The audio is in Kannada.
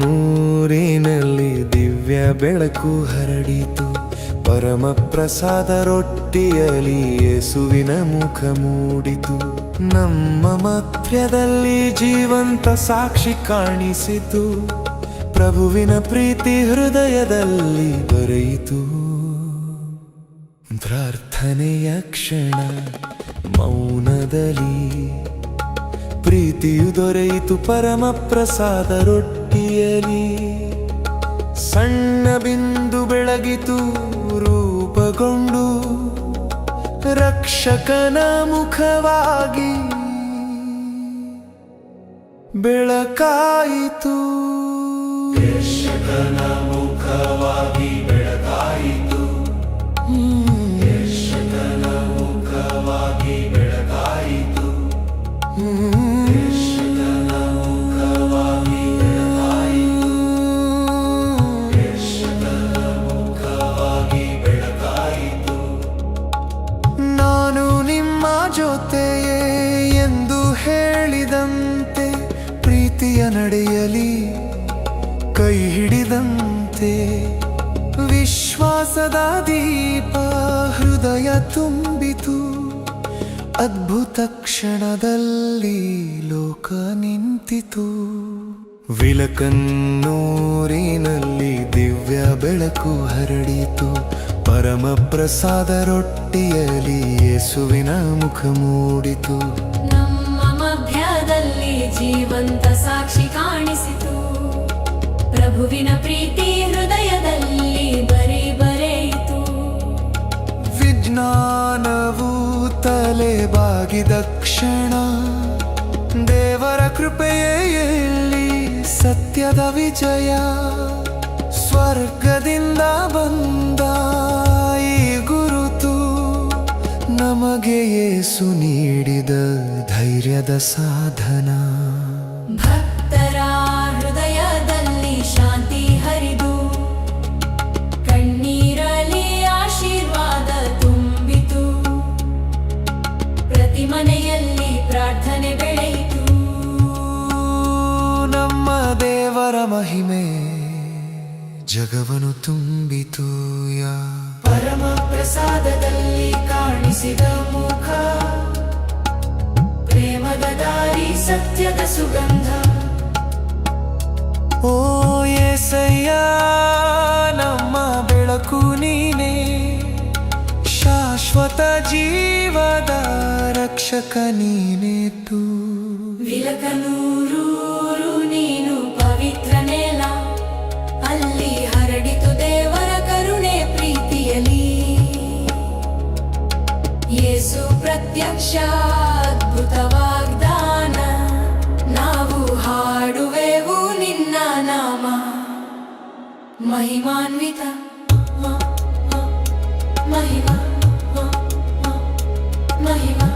ವಿಲಕನ್ನೂರಿನಲ್ಲಿ ದಿವ್ಯ ಬೆಳಕು ಹರಡಿತು. ಪರಮ ಪ್ರಸಾದ ರೊಟ್ಟಿಯಲ್ಲಿ ಯೇಸುವಿನ ಮುಖ ಮೂಡಿತು. ನಮ್ಮ ಮಧ್ಯದಲ್ಲಿ ಜೀವಂತ ಸಾಕ್ಷಿ ಕಾಣಿಸಿತು. ಪ್ರಭುವಿನ ಪ್ರೀತಿ ಹೃದಯದಲ್ಲಿ ದೊರೆಯಿತು. ಪ್ರಾರ್ಥನೆಯ ಕ್ಷಣ ಮೌನದಲ್ಲಿ ಪ್ರೀತಿಯು ದೊರೆಯಿತು. ಪರಮ ಪ್ರಸಾದ ರೊಟ್ಟಿಯಲಿ ಸಣ್ಣ ಬಿಂದು ಬೆಳಗಿತು. ರೂಪುಗೊಂಡು ರಕ್ಷಕನ ಮುಖವಾಗಿ ಬೆಳಕಾಯಿತು. ರಕ್ಷಕನ ಮುಖವಾಗಿ ಬೆಳಕಾಯಿತು. ರಕ್ಷಕನ ಮುಖವಾಗಿ ಬೆಳಕಾಯಿತು. ರಕ್ಷಕನ ಮುಖವಾಗಿ ಬೆಳಕಾಯಿತು. ರಕ್ಷಕನ ಮುಖವಾಗಿ ಬೆಳಕಾಯಿತು. ನಾನು ನಿಮ್ಮ ಜೊತೆಯೇ ಎಂದು ಹೇಳಿದಂತೆ ಪ್ರೀತಿಯ ನಡೆಯಲಿ ಕೈ ಹಿಡಿದಂತೆ. ವಿಶ್ವಾಸದ ದೀಪ ಹೃದಯ ತುಂಬಿತು. ಅದ್ಭುತ ಕ್ಷಣದಲ್ಲಿ ಲೋಕ ನಿಂತಿತು. ವಿಲಕನ್ನೂರಿನಲ್ಲಿ ದಿವ್ಯ ಬೆಳಕು ಹರಡಿತು. ಪರಮ ಪ್ರಸಾದ ರೊಟ್ಟಿಯಲ್ಲಿ ಯೇಸುವಿನ ಮುಖ ಮೂಡಿತು. ನಮ್ಮ ಮಧ್ಯದಲ್ಲಿ ಜೀವಂತ ಸಾಕ್ಷಿ ಕಾಣಿಸಿತು. ಪ್ರಭುವಿನ ಪ್ರೀತಿ ಹೃದಯದಲ್ಲಿ ಬರೆಯಿತು. ವಿಜ್ಞಾನವು ತಲೆ ಬಾಗಿದ ಕ್ಷಣ ದೇವರ ಕೃಪೆಯೇ ಇಲ್ಲಿ ಸತ್ಯದ ವಿಜಯ. ಸ್ವರ್ಗದಿಂದ ಬಂದ ಈ ಗುರುತು ನಮಗೆ ಯೇಸು ನೀಡಿದ ಧೈರ್ಯದ ಸಾಧನ. ಭಕ್ತರ ಹೃದಯದಲ್ಲಿ ಶಾಂತಿ ಹರಿದು ಕಣ್ಣೀರಲಿ ಆಶೀರ್ವಾದ ತುಂಬಿತು. ಪ್ರತಿ ಮನೆಯಲ್ಲಿ ಪ್ರಾರ್ಥನೆ ಬೆಳೆಯಿತು. ನಮ್ಮ ದೇವರ ಮಹಿಮೆ ಜಗವನ್ನು ತುಂಬಿತು. ಪರಮ ಪ್ರಸಾದದಲ್ಲಿ ಕಾಣಿಸಿದ ಮುಖ, ಪ್ರೇಮದ ದಾರಿ, ಸತ್ಯದ ಸುಗಂಧ. ಓ యేసయ్య ನಮ್ಮ ಬೆಳಕು ನೀನೇ, ಶಾಶ್ವತ ಜೀವದ ರಕ್ಷಕ ನೀನೇತು. ವಿಲಕನೂರು ನೀನು ಪವಿತ್ರ ನೆಲ, ಅಲ್ಲಿ ಹರಡಿತು ದೇವರ ಕರುಣೆ ಪ್ರೀತಿಯಲಿ. ಯೇಸು ಪ್ರತ್ಯಕ್ಷ ಅದ್ಭುತ ವಾಗ್ದಾನ, ನಾವು ಹಾಡುವೆವು ನಿನ್ನ ನಾಮ ಮಹಿಮಾನ್ವಿತ. ಮಹಿಮಾ ಮಹಿಮಾ